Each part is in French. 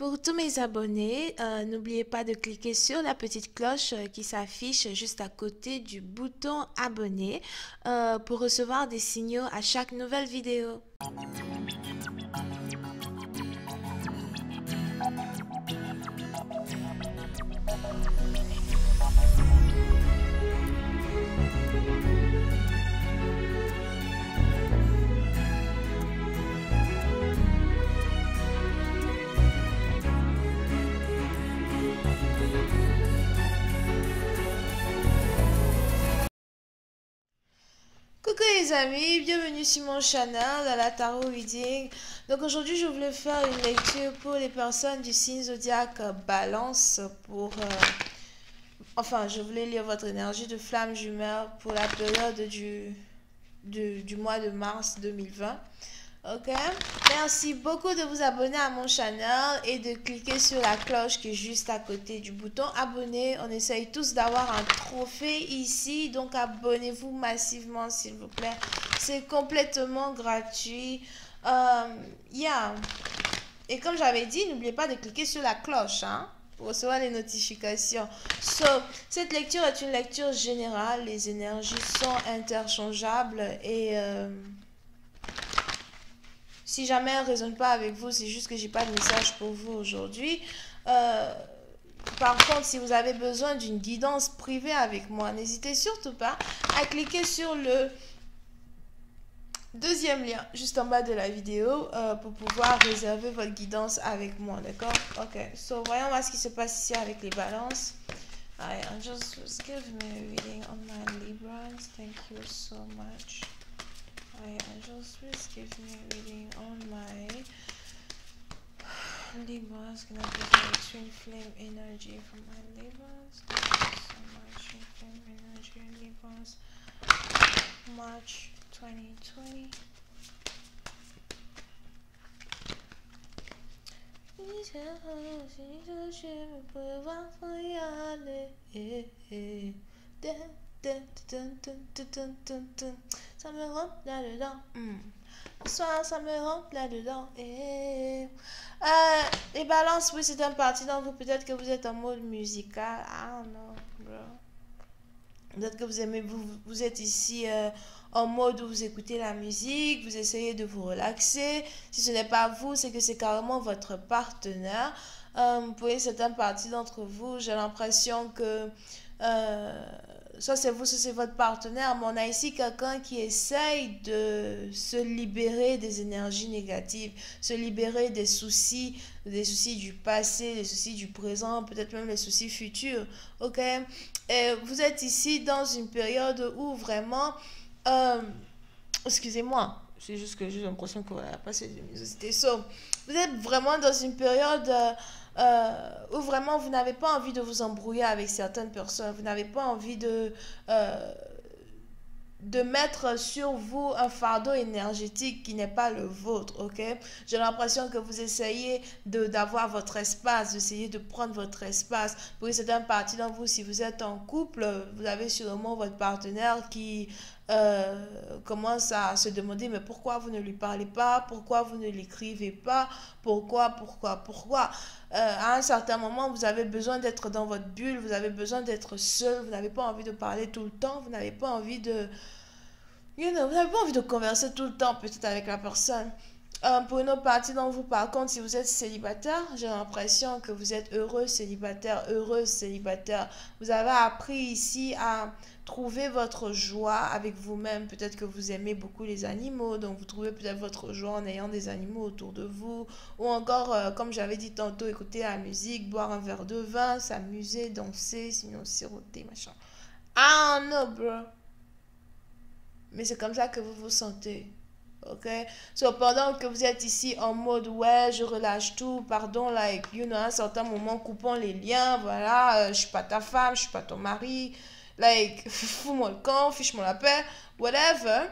Pour tous mes abonnés, n'oubliez pas de cliquer sur la petite cloche qui s'affiche juste à côté du bouton abonner pour recevoir des signaux à chaque nouvelle vidéo. Coucou les amis, bienvenue sur mon channel à la Tarot Reading. Donc aujourd'hui je voulais faire une lecture pour les personnes du signe zodiaque Balance pour... enfin je voulais lire votre énergie de flamme jumelle pour la période du mois de mars 2020. Ok, merci beaucoup de vous abonner à mon channel et de cliquer sur la cloche qui est juste à côté du bouton abonner. On essaye tous d'avoir un trophée ici, donc abonnez-vous massivement s'il vous plaît. C'est complètement gratuit. Yeah. Et comme j'avais dit, n'oubliez pas de cliquer sur la cloche pour recevoir les notifications. Cette lecture est une lecture générale. Les énergies sont interchangeables et... si jamais elle ne résonne pas avec vous, c'est juste que j'ai pas de message pour vous aujourd'hui. Par contre, si vous avez besoin d'une guidance privée avec moi, n'hésitez surtout pas à cliquer sur le deuxième lien juste en bas de la vidéo pour pouvoir réserver votre guidance avec moi, d'accord? Ok, voyons voir ce qui se passe ici avec les balances. Alright, just give me a reading on my Libras. Thank you so much. Angels, please give me a reading on my Libras. Can I get my twin flame energy from my Libras? Thank you so much. Twin flame energy, Libras. March 2020. Ça me rentre là-dedans. Soir, ça me rentre là-dedans. Les balances, oui, c'est un parti dans vous. Peut-être que vous êtes en mode musical. I don't know, bro. Peut-être que vous aimez, vous êtes ici en mode où vous écoutez la musique, vous essayez de vous relaxer. Si ce n'est pas vous, c'est que c'est carrément votre partenaire. Vous voyez, c'est un parti d'entre vous. J'ai l'impression que... soit c'est vous, soit c'est votre partenaire, mais on a ici quelqu'un qui essaye de se libérer des énergies négatives, se libérer des soucis du passé, des soucis du présent, peut-être même les soucis futurs, ok? Et vous êtes ici dans une période où vraiment, excusez-moi, c'est juste que j'ai l'impression que voilà, passer de musicité. Vous êtes vraiment dans une période... où vraiment vous n'avez pas envie de vous embrouiller avec certaines personnes, vous n'avez pas envie de mettre sur vous un fardeau énergétique qui n'est pas le vôtre, ok? J'ai l'impression que vous essayez d'avoir votre espace, d'essayer de prendre votre espace. Oui, c'est un parti dans vous. Si vous êtes en couple, vous avez sûrement votre partenaire qui commence à se demander mais pourquoi vous ne lui parlez pas, pourquoi vous ne l'écrivez pas, pourquoi à un certain moment vous avez besoin d'être dans votre bulle, vous avez besoin d'être seul, vous n'avez pas envie de parler tout le temps, vous n'avez pas envie de vous n'avez pas envie de converser tout le temps peut-être avec la personne. Pour une autre partie d'entre vous, par contre, si vous êtes célibataire, j'ai l'impression que vous êtes heureux célibataire, heureuse célibataire. Vous avez appris ici à trouver votre joie avec vous-même. Peut-être que vous aimez beaucoup les animaux, donc vous trouvez peut-être votre joie en ayant des animaux autour de vous. Ou encore, comme j'avais dit tantôt, écouter la musique, boire un verre de vin, s'amuser, danser, sinon siroter, machin. I don't know, bro. Mais c'est comme ça que vous vous sentez. Ok, pendant que vous êtes ici en mode ouais je relâche tout, pardon, like à un certain moment coupons les liens, voilà, je suis pas ta femme, je suis pas ton mari, like fous-moi le camp, fiche-moi la paix, whatever.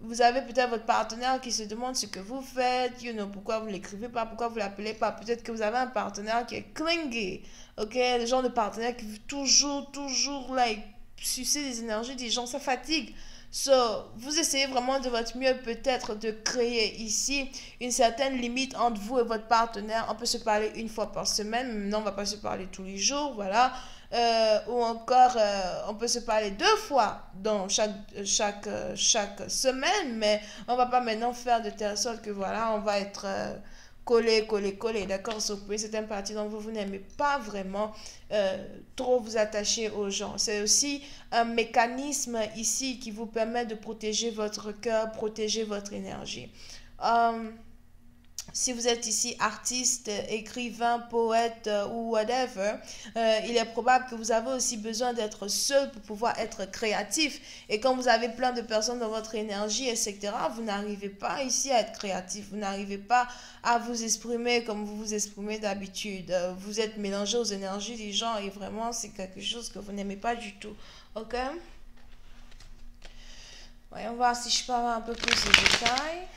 Vous avez peut-être votre partenaire qui se demande ce que vous faites, pourquoi vous ne l'écrivez pas, pourquoi vous ne l'appelez pas. Peut-être que vous avez un partenaire qui est clingy, ok, le genre de partenaire qui veut toujours like sucer les énergies des gens, ça fatigue. So, vous essayez vraiment de votre mieux peut-être de créer ici une certaine limite entre vous et votre partenaire. On peut se parler une fois par semaine, maintenant on va pas se parler tous les jours, voilà. Ou encore, on peut se parler 2 fois dans chaque semaine, mais on va pas maintenant faire de telle sorte que voilà, on va être collé, d'accord? So, vous pouvez certaines parties dont vous n'aimez pas vraiment trop vous attacher aux gens. C'est aussi un mécanisme ici qui vous permet de protéger votre cœur, protéger votre énergie. Si vous êtes ici artiste, écrivain, poète ou whatever, il est probable que vous avez aussi besoin d'être seul pour pouvoir être créatif. Et quand vous avez plein de personnes dans votre énergie, etc., vous n'arrivez pas ici à être créatif. Vous n'arrivez pas à vous exprimer comme vous vous exprimez d'habitude. Vous êtes mélangé aux énergies des gens et vraiment, c'est quelque chose que vous n'aimez pas du tout. Ok? Voyons voir si je peux avoir un peu plus de détails.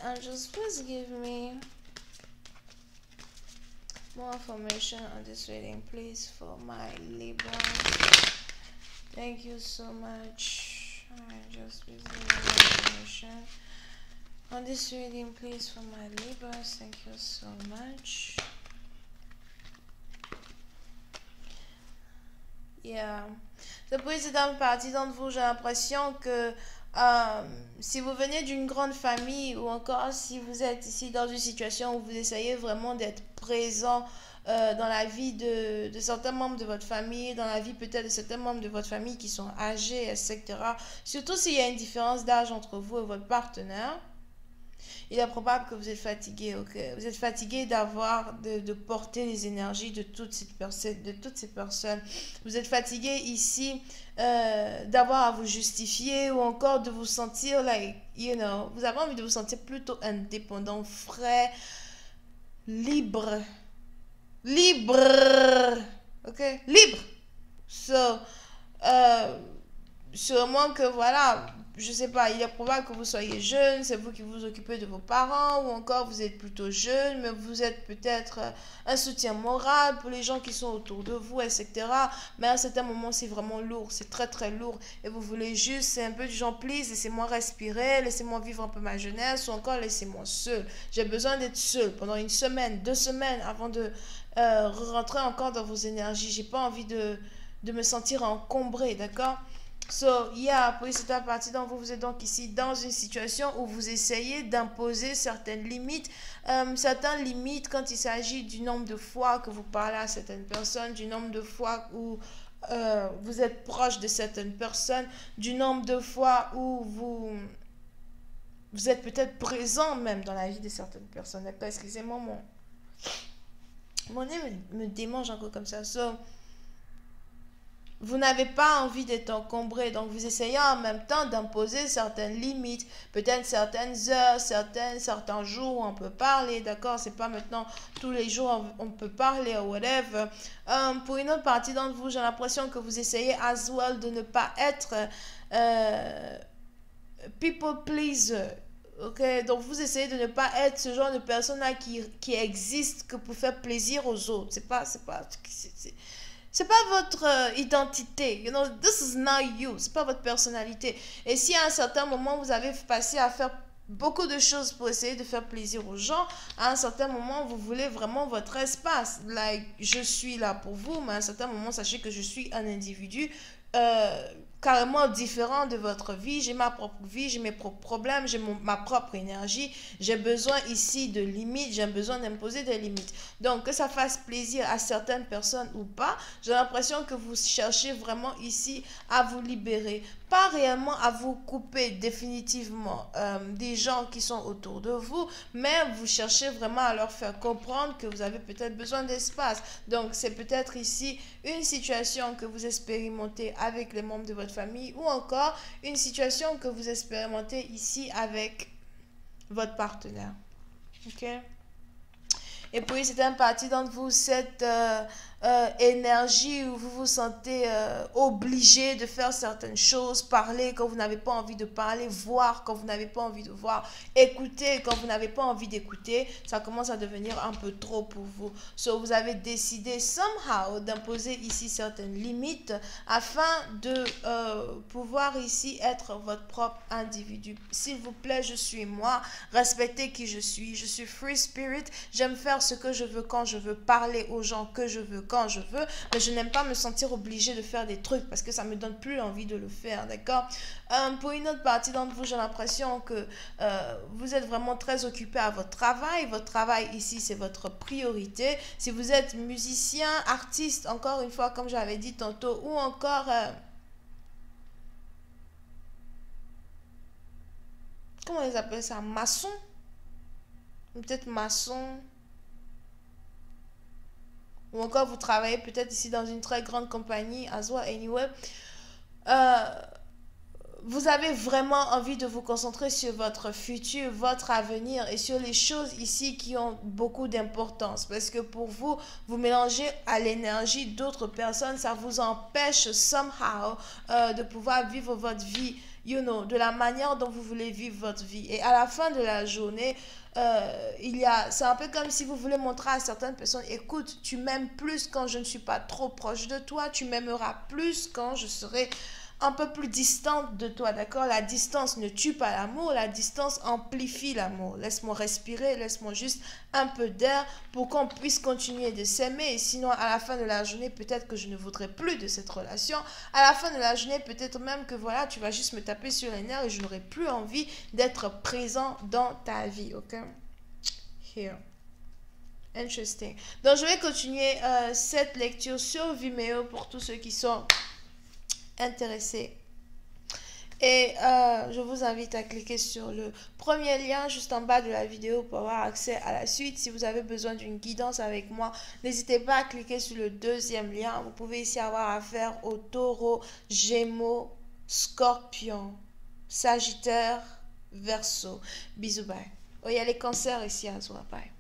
Angels, please give me more information on this reading, please, for my Libra. Thank you so much. Angels, please give me more information on this reading, please, for my Libras. Thank you so much. Yeah. Depuis cette partie d'entre vous, j'ai l'impression que si vous venez d'une grande famille ou encore si vous êtes ici dans une situation où vous essayez vraiment d'être présent dans la vie de certains membres de votre famille, dans la vie peut-être de certains membres de votre famille qui sont âgés, etc. Surtout s'il y a une différence d'âge entre vous et votre partenaire. Il est probable que vous êtes fatigué, ok? Vous êtes fatigué de porter les énergies de toutes ces personnes. Vous êtes fatigué ici d'avoir à vous justifier ou encore de vous sentir, like, vous avez envie de vous sentir plutôt indépendant, frais, libre. Ok? Libre. So, sûrement que voilà, je sais pas, il est probable que vous soyez jeune, c'est vous qui vous occupez de vos parents, ou encore vous êtes plutôt jeune, mais vous êtes peut-être un soutien moral pour les gens qui sont autour de vous, etc. Mais à un certain moment, c'est vraiment lourd, c'est très très lourd, et vous voulez juste, c'est un peu du genre, please, laissez-moi respirer, laissez-moi vivre un peu ma jeunesse, ou encore laissez-moi seul. J'ai besoin d'être seul pendant 1 semaine, 2 semaines, avant de rentrer encore dans vos énergies. J'ai pas envie de me sentir encombré, d'accord? So, yeah, pour cette partie dont vous êtes donc ici dans une situation où vous essayez d'imposer certaines limites. Certaines limites quand il s'agit du nombre de fois que vous parlez à certaines personnes, du nombre de fois où vous êtes proche de certaines personnes, du nombre de fois où vous êtes peut-être présent même dans la vie de certaines personnes. D'accord, excusez-moi, mon nez me démange encore comme ça. So, vous n'avez pas envie d'être encombré, donc vous essayez en même temps d'imposer certaines limites, peut-être certaines heures, certains jours où on peut parler, d'accord? C'est pas maintenant tous les jours on peut parler ou whatever. Pour une autre partie d'entre vous, j'ai l'impression que vous essayez as well de ne pas être people pleaser. Ok, donc vous essayez de ne pas être ce genre de personne-là qui existe que pour faire plaisir aux autres. C'est pas votre identité. This is not you. C'est pas votre personnalité. Et si à un certain moment, vous avez passé à faire beaucoup de choses pour essayer de faire plaisir aux gens, à un certain moment, vous voulez vraiment votre espace. Like, je suis là pour vous, mais à un certain moment, sachez que je suis un individu carrément différent de votre vie. J'ai ma propre vie, j'ai mes propres problèmes, j'ai ma propre énergie. J'ai besoin ici de limites, j'ai besoin d'imposer des limites. Donc, que ça fasse plaisir à certaines personnes ou pas, j'ai l'impression que vous cherchez vraiment ici à vous libérer. Pas réellement à vous couper définitivement des gens qui sont autour de vous, mais vous cherchez vraiment à leur faire comprendre que vous avez peut-être besoin d'espace. Donc, c'est peut-être ici une situation que vous expérimentez avec les membres de votre famille ou encore une situation que vous expérimentez ici avec votre partenaire. Ok? Et puis, c'est une partie d'entre vous, cette énergie où vous vous sentez obligé de faire certaines choses, parler quand vous n'avez pas envie de parler, voir quand vous n'avez pas envie de voir, écouter quand vous n'avez pas envie d'écouter. Ça commence à devenir un peu trop pour vous. So, vous avez décidé somehow d'imposer ici certaines limites afin de pouvoir ici être votre propre individu. S'il vous plaît, je suis moi, respectez qui je suis free spirit, j'aime faire ce que je veux quand je veux, parler aux gens que je veux quand je veux, mais je n'aime pas me sentir obligée de faire des trucs parce que ça me donne plus envie de le faire, d'accord? Pour une autre partie d'entre vous, j'ai l'impression que vous êtes vraiment très occupé à votre travail ici c'est votre priorité. Si vous êtes musicien, artiste, encore une fois comme j'avais dit tantôt, ou encore comment ils appellent ça, maçon, peut-être maçon, ou encore vous travaillez peut-être ici dans une très grande compagnie, as well, anyway, vous avez vraiment envie de vous concentrer sur votre futur, votre avenir et sur les choses ici qui ont beaucoup d'importance. Parce que pour vous, vous mélangez à l'énergie d'autres personnes, ça vous empêche somehow de pouvoir vivre votre vie, de la manière dont vous voulez vivre votre vie. Et à la fin de la journée, c'est un peu comme si vous voulez montrer à certaines personnes, écoute, tu m'aimes plus quand je ne suis pas trop proche de toi, tu m'aimeras plus quand je serai un peu plus distante de toi, d'accord? La distance ne tue pas l'amour, la distance amplifie l'amour. Laisse-moi respirer, laisse-moi juste un peu d'air pour qu'on puisse continuer de s'aimer. Et sinon, à la fin de la journée, peut-être que je ne voudrais plus de cette relation. À la fin de la journée, peut-être même que voilà, tu vas juste me taper sur les nerfs et je n'aurai plus envie d'être présent dans ta vie, ok? Here. Interesting. Donc, je vais continuer cette lecture sur Vimeo pour tous ceux qui sont intéressés. Et je vous invite à cliquer sur le premier lien juste en bas de la vidéo pour avoir accès à la suite. Si vous avez besoin d'une guidance avec moi, n'hésitez pas à cliquer sur le deuxième lien. Vous pouvez ici avoir affaire au Taureau, Gémeaux, Scorpion, Sagittaire, Verseau. Bisous, bye. Oh, il y a les cancers ici à soi, bye.